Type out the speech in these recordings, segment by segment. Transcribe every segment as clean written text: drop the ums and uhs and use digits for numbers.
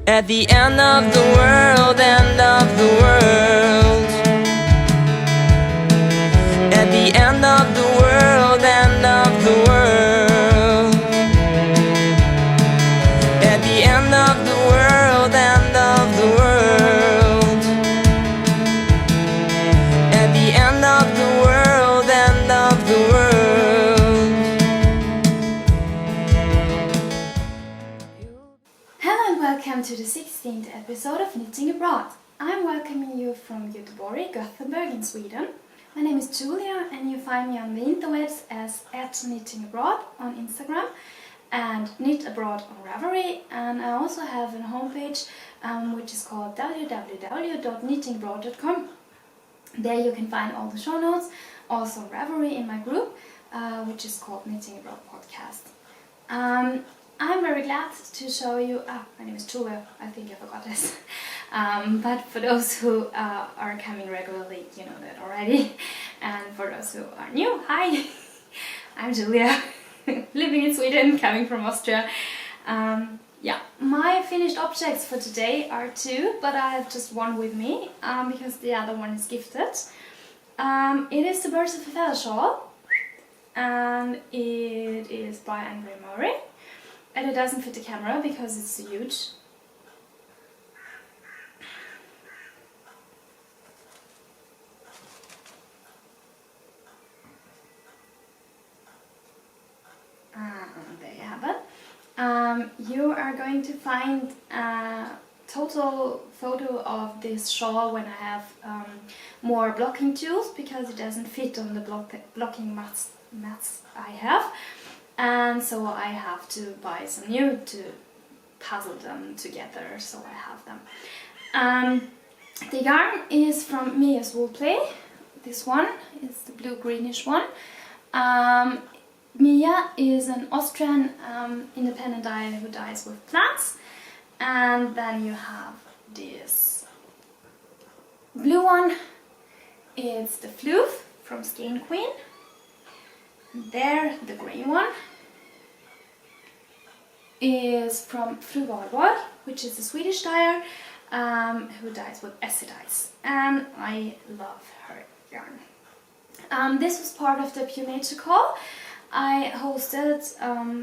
At the end of the world, end of the world. At the end of the world, end of the world. At the end of the world, end of the world. At the end of the world, end of the world. Hello and welcome to the 16th episode of Knitting Abroad. I'm welcoming you from Göteborg, Gothenburg in Sweden. My name is Julia and you find me on the interwebs as @KnittingAbroad on Instagram and Knit Abroad on Ravelry, and I also have a homepage which is called www.knittingabroad.com. There you can find all the show notes, also Ravelry in my group which is called Knitting Abroad Podcast. I'm very glad to show you, my name is Julia, I think I forgot this, but for those who are coming regularly, you know that already, and for those who are new, hi, I'm Julia, living in Sweden, coming from Austria. Yeah, my finished objects for today are two, but I have just one with me, because the other one is gifted. It is the Birds of a Feather shawl, and it is by Andre Murray. And it doesn't fit the camera because it's so huge. There you have it. You are going to find a total photo of this shawl when I have more blocking tools, because it doesn't fit on the blocking mats I have. And so I have to buy some new to puzzle them together, so I have them. The yarn is from Mia's Wool Play. This one is the blue-greenish one. Mia is an Austrian independent dyer who dyes with plants. And then you have this blue one. It's the Floof from Skein Queen. There, the grey one is from Fru Valborg, which is a Swedish dyer who dyes with acid dyes, and I love her yarn. This was part of the Pure Nature call I hosted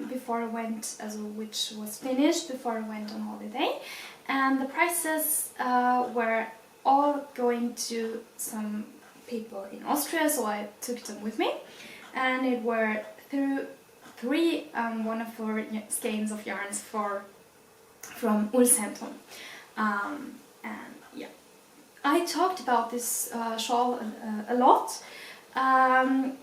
before I went, which was finished before I went on holiday, and the prizes were all going to some people in Austria, so I took them with me. And it were three wonderful skeins of yarns from Ullcentrum. And yeah, I talked about this shawl a lot.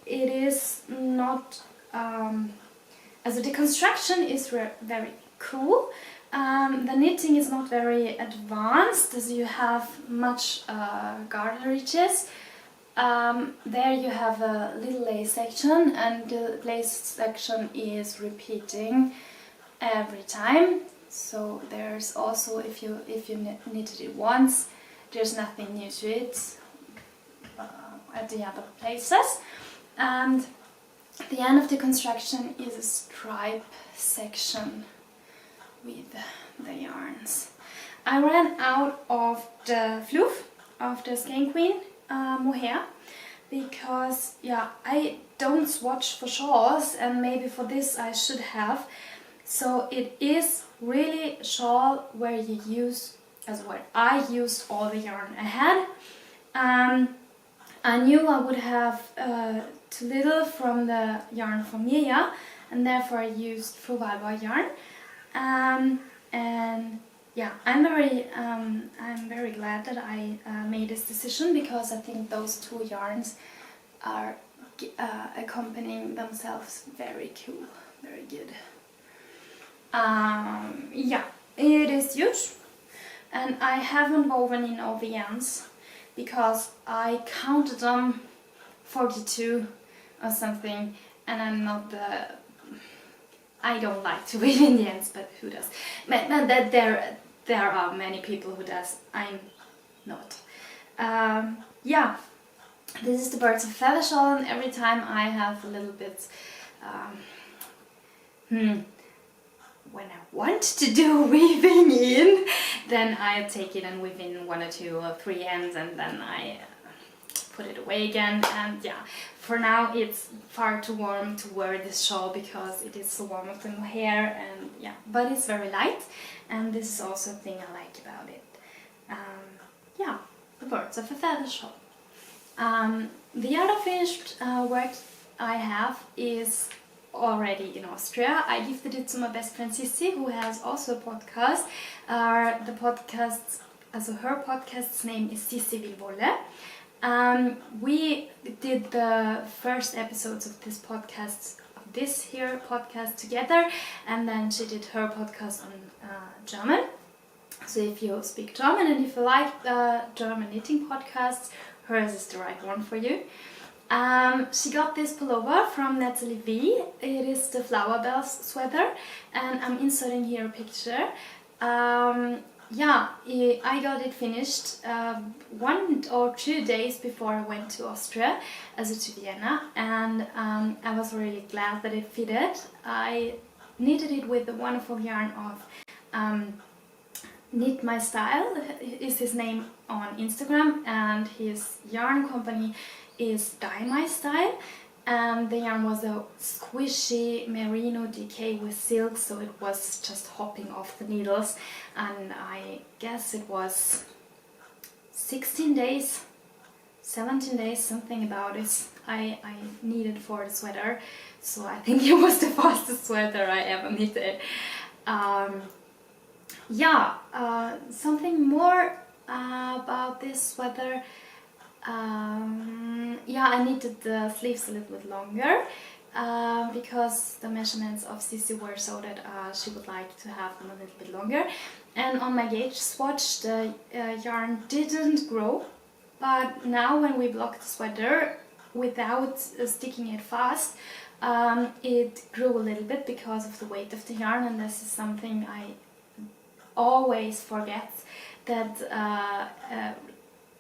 It is not, the construction is very cool. The knitting is not very advanced, as you have much garter ridges. There you have a little lace section, and the lace section is repeating every time. So there's also, if you knitted it once, there's nothing new to it at the other places. And the end of the construction is a stripe section with the yarns. I ran out of the Floof of the Skein Queen mohair, because yeah, I don't swatch for shawls, and maybe for this I should have. So it is really a shawl where you use, where I used all the yarn I had. I knew I would have too little from the yarn from Mia, and therefore I used Fru Valborg yarn. And yeah, I'm very glad that I made this decision, because I think those two yarns are accompanying themselves very cool, very good. Yeah, it is huge, and I haven't woven in all the ends because I counted them 42 or something, and I'm not I don't like to weave in the ends, but who does? But that there are many people who does. I'm not. Yeah, this is the Birds of a Feather shawl, and every time I have a little bit when I want to do weaving in, then I take it and weave in 1 or 2 or 3 ends, and then I put it away again. And yeah, for now it's far too warm to wear this shawl because it is so warm with my hair, and yeah, but it's very light, and this is also a thing I like about it. Yeah, the Birds of a Feather shawl. The other finished work I have is already in Austria. I gifted it to my best friend Sissi, who has also a podcast. The podcast, also her podcast's name is Sissi Vill Wolle. We did the first episodes of this podcast together, and then she did her podcast on German. So if you speak German and if you like German knitting podcasts, hers is the right one for you. She got this pullover from Natalia V. It is the Flower Bells sweater, and I'm inserting here a picture. Yeah, I got it finished 1 or 2 days before I went to Austria, also to Vienna, and I was really glad that it fitted. I knitted it with the wonderful yarn of Knit My Style is his name on Instagram, and his yarn company is Dye My Style, and the yarn was a squishy merino DK with silk, so it was just hopping off the needles, and I guess it was 16 days, 17 days, something about it I needed for the sweater, so I think it was the fastest sweater I ever knitted. Yeah, something more about this sweater. Yeah, I knitted the sleeves a little bit longer because the measurements of Sissi were so that she would like to have them a little bit longer. And on my gauge swatch the yarn didn't grow, but now when we blocked the sweater without sticking it fast, it grew a little bit because of the weight of the yarn, and this is something I always forget, that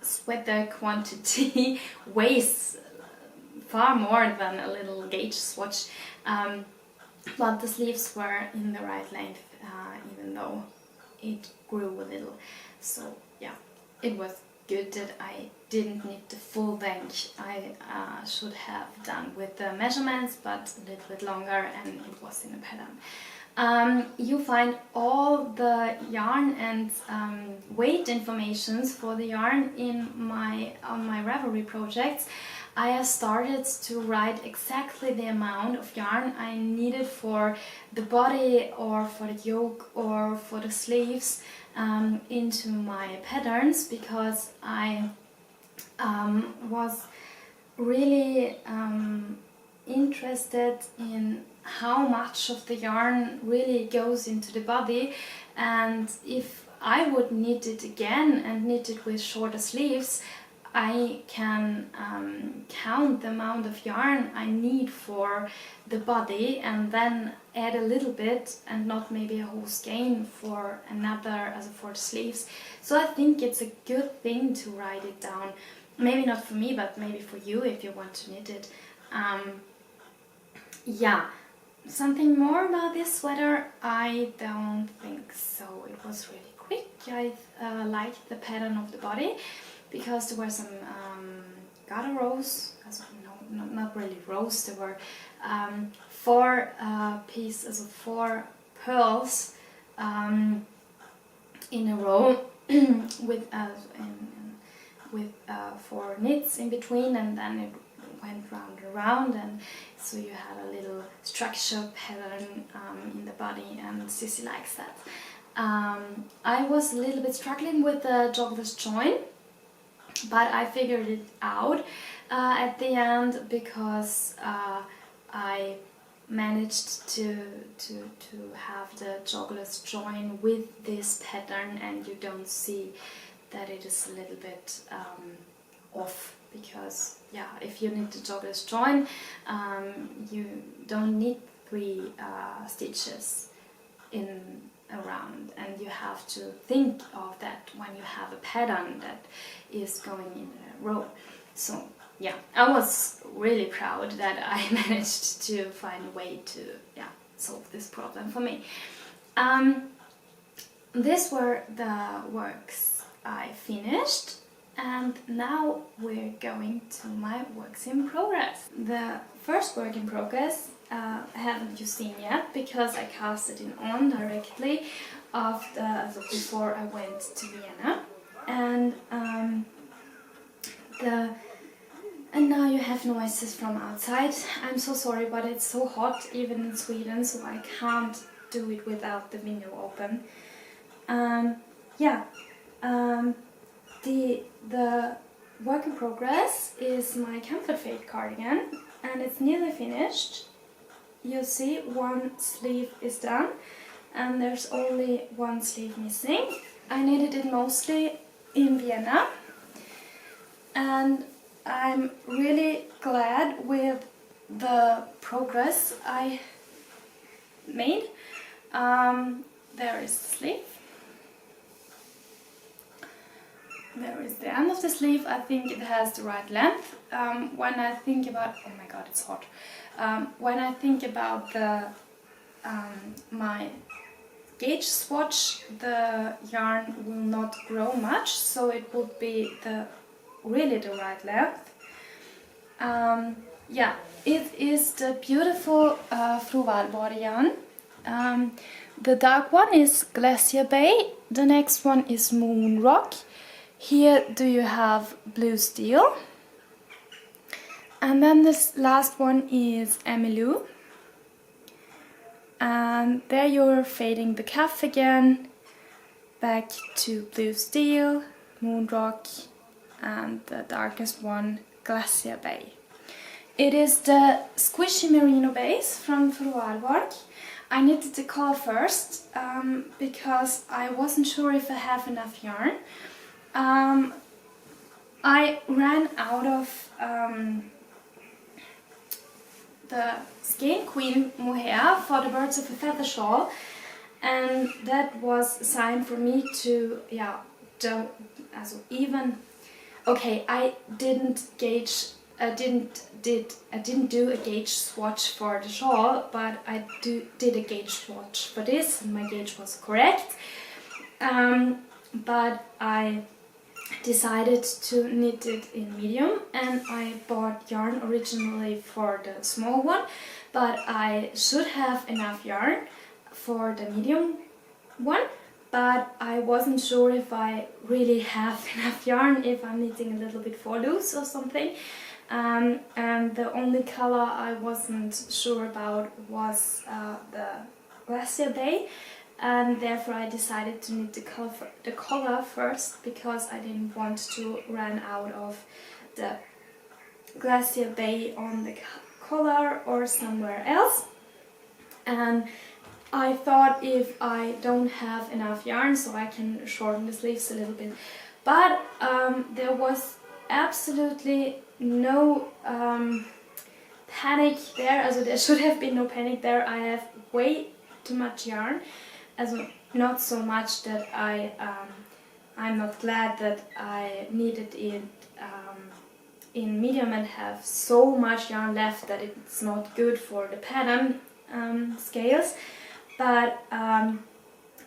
sweater quantity weighs far more than a little gauge swatch, but the sleeves were in the right length, even though it grew a little. So yeah, it was good that I didn't knit the full length. I should have done with the measurements, but a little bit longer, and it was in a pattern. You find all the yarn and weight informations for the yarn on my Ravelry projects. I have started to write exactly the amount of yarn I needed for the body or for the yoke or for the sleeves into my patterns, because I was really interested in how much of the yarn really goes into the body, and if I would knit it again and knit it with shorter sleeves, I can count the amount of yarn I need for the body and then add a little bit and not maybe a whole skein for another, as for the sleeves. So I think it's a good thing to write it down. Maybe not for me, but maybe for you if you want to knit it. Yeah, something more about this sweater? I don't think so. It was really quick. I liked the pattern of the body because there were some garter rows, no, not really rows, there were 4 pieces of 4 pearls in a row with 4 knits in between, and then it went round and round, and so you had a little structure pattern in the body, and Sissi likes that. I was a little bit struggling with the jogless join, but I figured it out at the end, because I managed to have the jogless join with this pattern, and you don't see that it is a little bit off, because yeah, if you knit the jogless join, you don't need 3 stitches in around, and you have to think of that when you have a pattern that is going in a row. So yeah, I was really proud that I managed to find a way to solve this problem for me. these were the works I finished, and now we're going to my works in progress. The first work in progress haven't you seen yet, because I cast it on directly before I went to Vienna, and now you have noises from outside. I'm so sorry, but it's so hot even in Sweden, so I can't do it without the window open. The work in progress is my Comfort Fade cardigan, and it's nearly finished. You see, one sleeve is done and there's only one sleeve missing. I knitted it mostly in Vienna, and I'm really glad with the progress I made. There is the sleeve. There is the end of the sleeve. I think it has the right length. When I think about, oh my god, it's hot. When I think about the my gauge swatch, the yarn will not grow much, so it would be really the right length. Yeah, it is the beautiful Fru Valborg yarn. The dark one is Glacier Bay. The next one is Moon Rock. Here do you have Blue Steel, and then this last one is Emmylou, and there you're fading the calf again, back to Blue Steel, Moon Rock, and the darkest one, Glacier Bay. It is the squishy merino base from Fru Valborg. I knitted the color first because I wasn't sure if I have enough yarn. I ran out of the Skein Queen mohair for the Birds of a Feather shawl, and that was a sign for me to, I didn't do a gauge swatch for the shawl, but I did a gauge swatch for this, and my gauge was correct. But I decided to knit it in medium, and I bought yarn originally for the small one, but I should have enough yarn for the medium one, but I wasn't sure if I really have enough yarn, if I'm knitting a little bit for loose or something. And the only color I wasn't sure about was the Glacier Bay, and therefore I decided to knit the color first, because I didn't want to run out of the Glacier Bay on the collar or somewhere else. And I thought, if I don't have enough yarn, so I can shorten the sleeves a little bit. But there was absolutely no panic there, also there should have been no panic there. I have way too much yarn, also not so much that I'm not glad that I knitted it in medium and have so much yarn left that it's not good for the pattern scales, but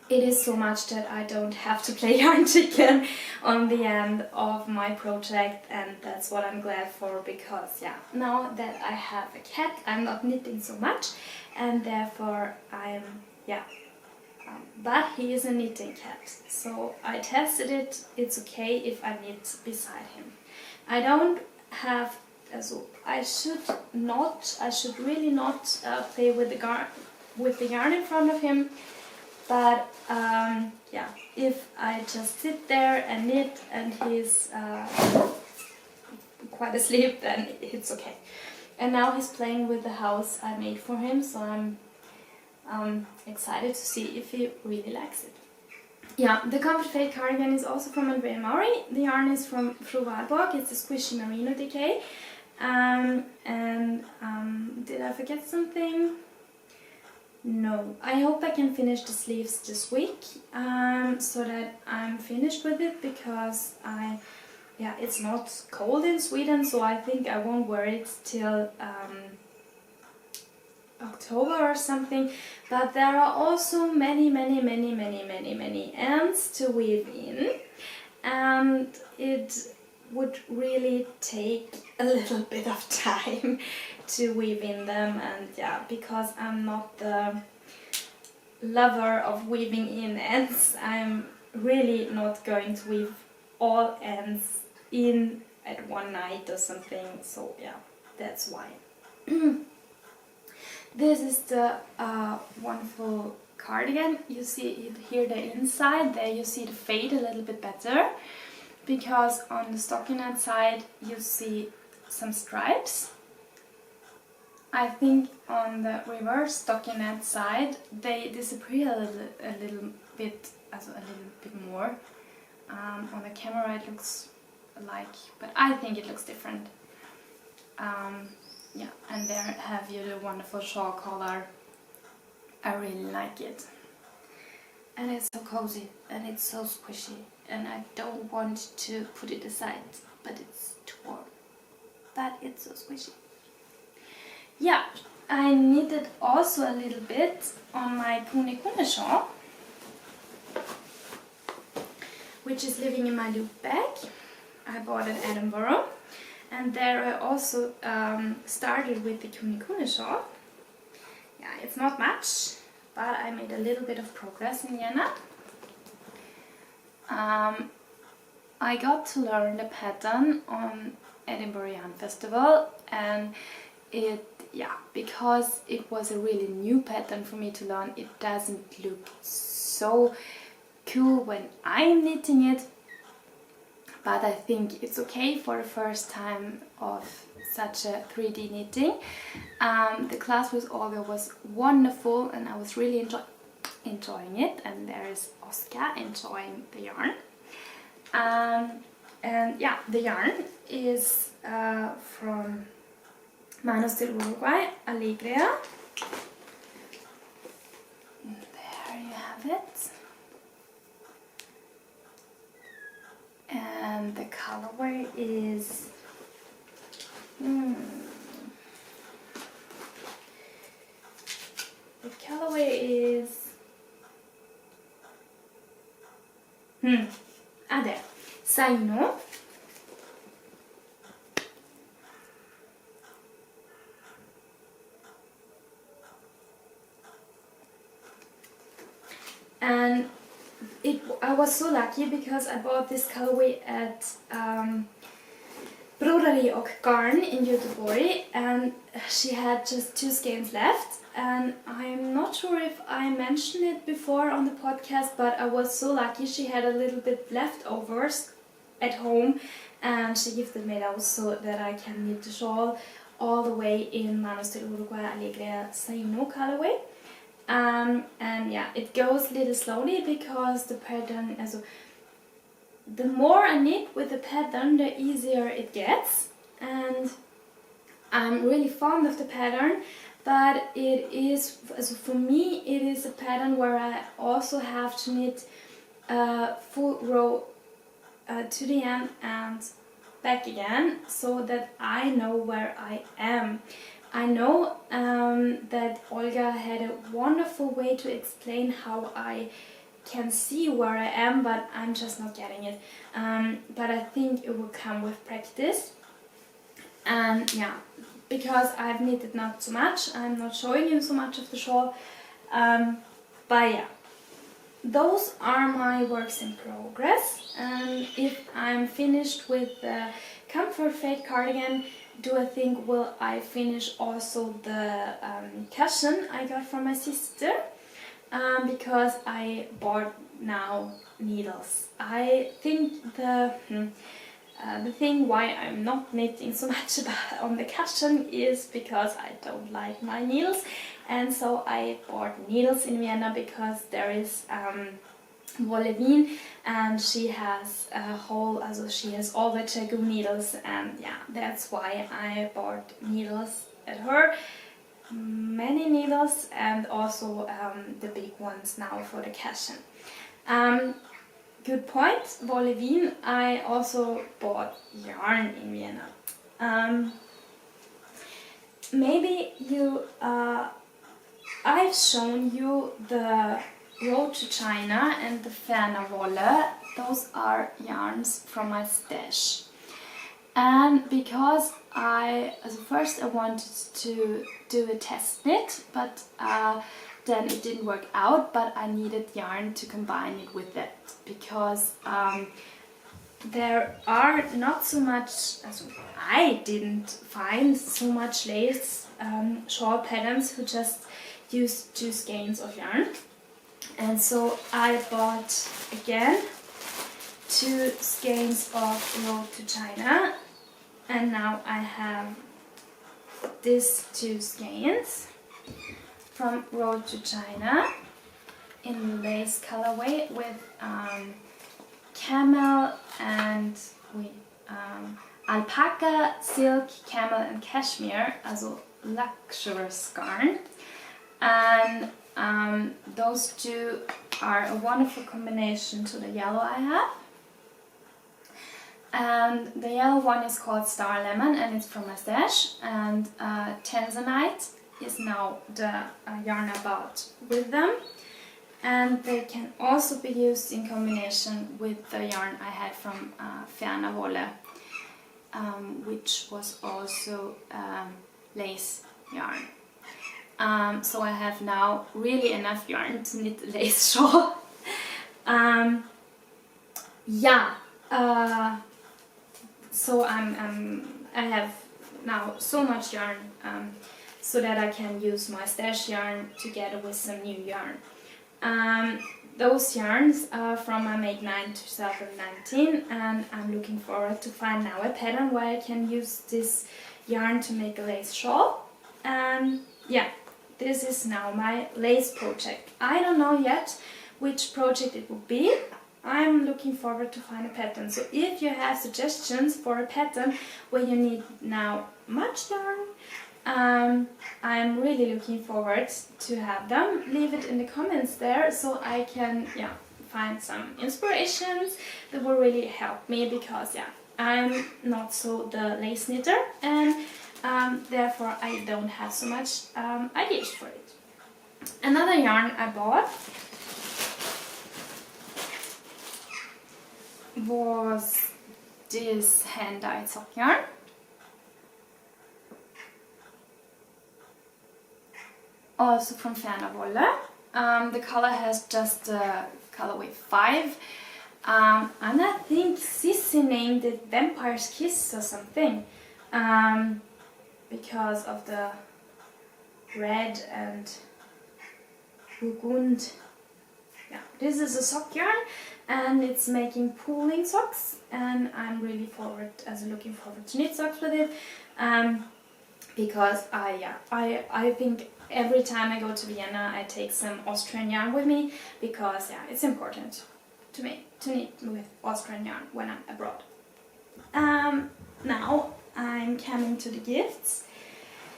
it is so much that I don't have to play yarn chicken on the end of my project, and that's what I'm glad for, because now that I have a cat, I'm not knitting so much, and therefore I'm, but he is a knitting cat, so I tested it. It's okay if I knit beside him. I don't have, I should really not play with the yarn in front of him. But if I just sit there and knit and he's quite asleep, then it's okay. And now he's playing with the house I made for him, so I'm excited to see if he really likes it. Yeah, the Comfort Fade cardigan is also from Andre & Maury. The yarn is from Fru Valborg. It's a squishy merino decay. Did I forget something? No. I hope I can finish the sleeves this week, so that I'm finished with it, because it's not cold in Sweden, so I think I won't wear it till October or something, but there are also many ends to weave in, and it would really take a little bit of time to weave in them. And yeah, because I'm not the lover of weaving in ends, I'm really not going to weave all ends in at one night or something, so yeah, that's why. This is the wonderful cardigan. You see it here, the inside, there you see the fade a little bit better, because on the stockinette side you see some stripes. I think on the reverse stockinette side they disappear a little bit more. On the camera it looks like, but I think it looks different. Yeah, and there have you the wonderful shawl collar. I really like it. And it's so cozy and it's so squishy, and I don't want to put it aside, but it's too warm. But it's so squishy. Yeah, I knitted also a little bit on my Kune shawl, which is living in my loop bag. I bought it at Edinburgh, and there I also started with the Kune shawl. Yeah, it's not much, but I made a little bit of progress in Vienna. I got to learn the pattern on Edinburgh Yarn Festival, and because it was a really new pattern for me to learn, it doesn't look so cool when I'm knitting it, but I think it's okay for the first time of such a 3D knitting. The class with Olga was wonderful and I was really enjoying it, and there is Oscar enjoying the yarn. And yeah, the yarn is from Manos del Uruguay, Alegria. There you have it. And the colorway is there, Saino. And I was so lucky because I bought this colorway at Broderi och Garn in Göteborg, and she had just 2 skeins left, and I'm not sure if I mentioned it before on the podcast, but I was so lucky. She had a little bit leftovers at home and she gifted me those so that I can knit the shawl all the way in Manos del Uruguay Alegria Saino colorway. And yeah, it goes a little slowly because the pattern, the more I knit with the pattern, the easier it gets, and I'm really fond of the pattern, but it is, for me, it is a pattern where I also have to knit a full row to the end and back again, so that I know where I am. I know that Olga had a wonderful way to explain how I can see where I am, but I'm just not getting it. But I think it will come with practice. And yeah, because I've knitted not so much, I'm not showing you so much of the shawl. But yeah, those are my works in progress. And if I'm finished with the Comfort Fade cardigan, do I think will I finish also the cushion I got from my sister, because I bought now needles. I think the thing why I'm not knitting so much on the cushion is because I don't like my needles, and so I bought needles in Vienna because there is Wollevin, and she has a whole, she has all the Chagoo needles, and yeah, that's why I bought needles at her. Many needles, and also the big ones now for the cushion. Good point, Wollevin. I also bought yarn in Vienna. Maybe you I've shown you the Road to China and the Färnawolle. Those are yarns from my stash. And because first I wanted to do a test knit, but then it didn't work out, but I needed yarn to combine it with it, because there are not so much, I didn't find so much lace shawl patterns who just use 2 skeins of yarn. And so I bought again 2 skeins of Road to China, and now I have these 2 skeins from Road to China in lace colorway with camel and alpaca, silk, camel and cashmere, also luxurious yarn. And those 2 are a wonderful combination to the yellow I have. And the yellow one is called Star Lemon and it's from my stash. And Tanzanite is now the yarn I bought with them. And they can also be used in combination with the yarn I had from Färnawolle, which was also lace yarn. So I have now really enough yarn to knit a lace shawl. So I have now so much yarn so that I can use my stash yarn together with some new yarn. Those yarns are from my Make 9 2019, and I'm looking forward to find now a pattern where I can use this yarn to make a lace shawl. And yeah, this is now my lace project. I don't know yet which project it will be. I'm looking forward to find a pattern. So if you have suggestions for a pattern where you need now much yarn, I'm really looking forward to have them. Leave it in the comments there so I can find some inspirations that will really help me, because I'm not so the lace knitter, and therefore I don't have so much ideas for it. Another yarn I bought was this hand-dyed sock yarn. Also from Färnawolle. The color has just colorway 5. And I think Sissy named it Vampire's Kiss or something. Because of the red and burgund. Yeah, this is a sock yarn and it's making pooling socks, and I'm really looking forward to knit socks with it. Because I think every time I go to Vienna I take some Austrian yarn with me, because it's important to me to knit with Austrian yarn when I'm abroad. Now I'm coming to the gifts.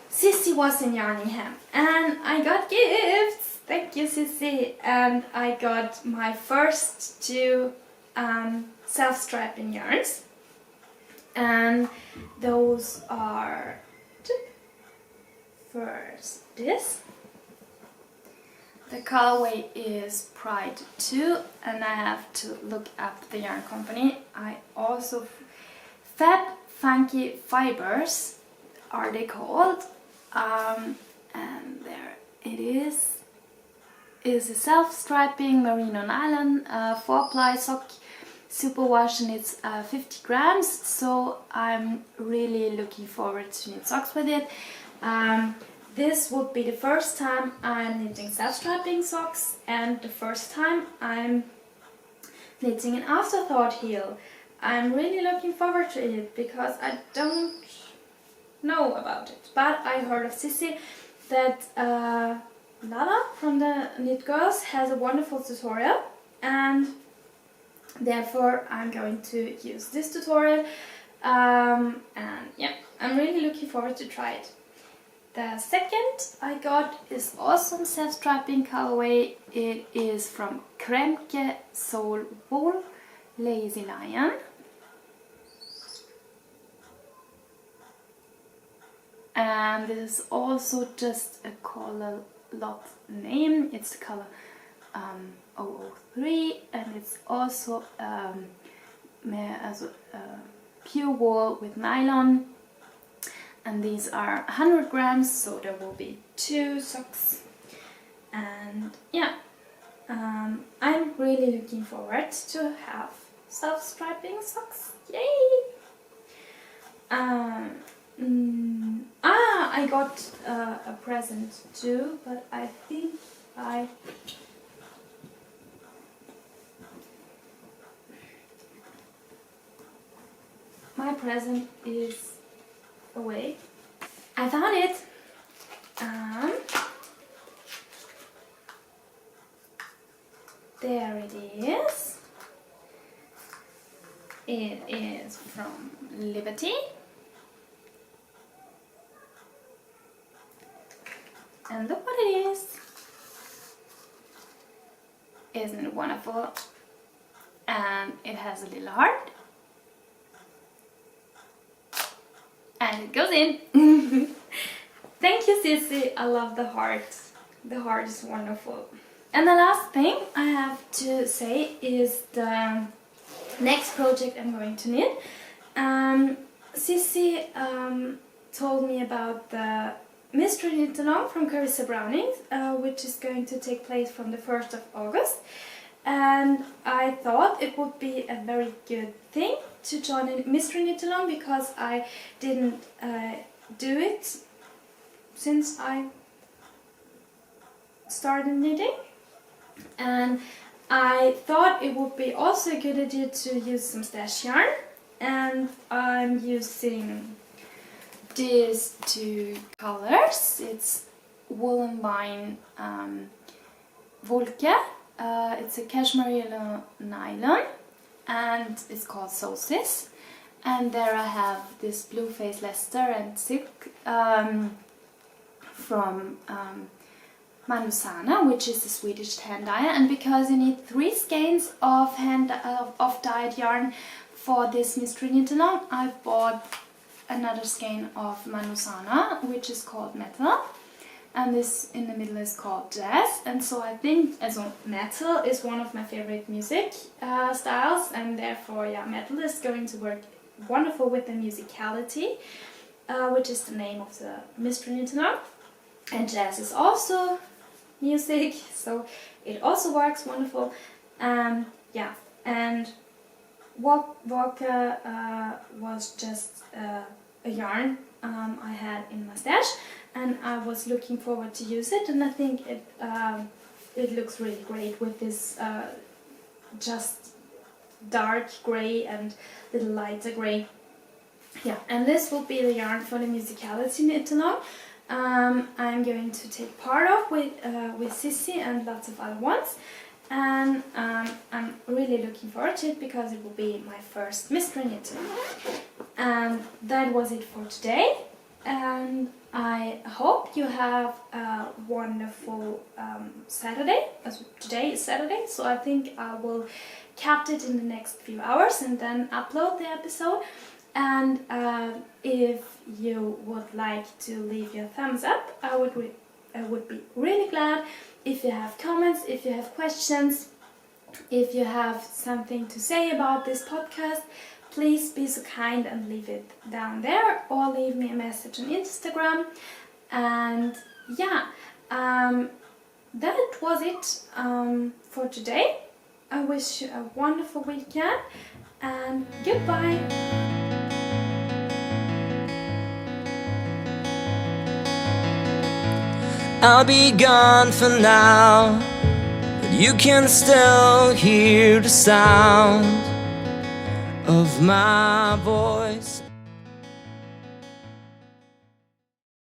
Sissy was in Yarningham and I got gifts. Thank you, Sissy. And I got my first 2 self-striping yarns, and those are first this. The colorway is Pride 2, and I have to look up the yarn company. I also Fab Funky Fibres are they called, and there it is. Is a self-striping merino nylon 4-ply sock superwash, and it's 50 grams. So I'm really looking forward to knit socks with it. This would be the first time I'm knitting self-striping socks, and the first time I'm knitting an afterthought heel. I'm really looking forward to it because I don't know about it, but I heard of Sissy that Lala from the Knit Girls has a wonderful tutorial, and therefore I'm going to use this tutorial, and yeah, I'm really looking forward to try it. The second I got is awesome self-striping colorway. It is from Kremke Soul Wool Lazy Lion. And this is also just a color lot name. It's the color 003, and it's also pure wool with nylon. And these are 100 grams, so there will be 2 socks. And yeah, I'm really looking forward to have self-striping socks. Yay! I got a present too, but I think my present is away. I found it. There it is. It is from Liberty. And look what it is. Isn't it wonderful? And it has a little heart. And it goes in. Thank you, Sissy. I love the heart. The heart is wonderful. And the last thing I have to say is the next project I'm going to knit. Sissy told me about the Mystery Knit Along from Carissa Browning, which is going to take place from the 1st of August. And I thought it would be a very good thing to join a Mystery Knit Along, because I didn't do it since I started knitting. And I thought it would be also a good idea to use some stash yarn. And I'm using these 2 colors. It's Wool and Vine Volke. It's a cashmere yellow nylon, and it's called Solstice. And there I have this blue face Leicester and silk from Manduzana, which is a Swedish hand dyer. And because you need 3 skeins of dyed yarn for this Mystery Knit Along, I bought another skein of Manduzana, which is called Metal. And this in the middle is called Jazz. And so I think metal is one of my favorite music styles, and therefore, yeah, metal is going to work wonderful with the musicality, which is the name of the Mystery Knit Along. And jazz is also music, so it also works wonderful. Yeah, and Walker was just a yarn I had in my stash, and I was looking forward to use it, and I think it looks really great with this just dark grey and little lighter grey. Yeah, and this will be the yarn for the musicality knit along. I'm going to take part of with Sissy and lots of other ones, and I'm really looking forward to it because it will be my first mystery knit along. And that was it for today, and I hope you have a wonderful Saturday. As today is Saturday, so I think I will cut it in the next few hours and then upload the episode. And if you would like to leave your thumbs up, I would be really glad. If you have comments, if you have questions, if you have something to say about this podcast, please be so kind and leave it down there, or leave me a message on Instagram. And yeah, that was it for today. I wish you a wonderful weekend, and goodbye. I'll be gone for now, but you can still hear the sound of my voice.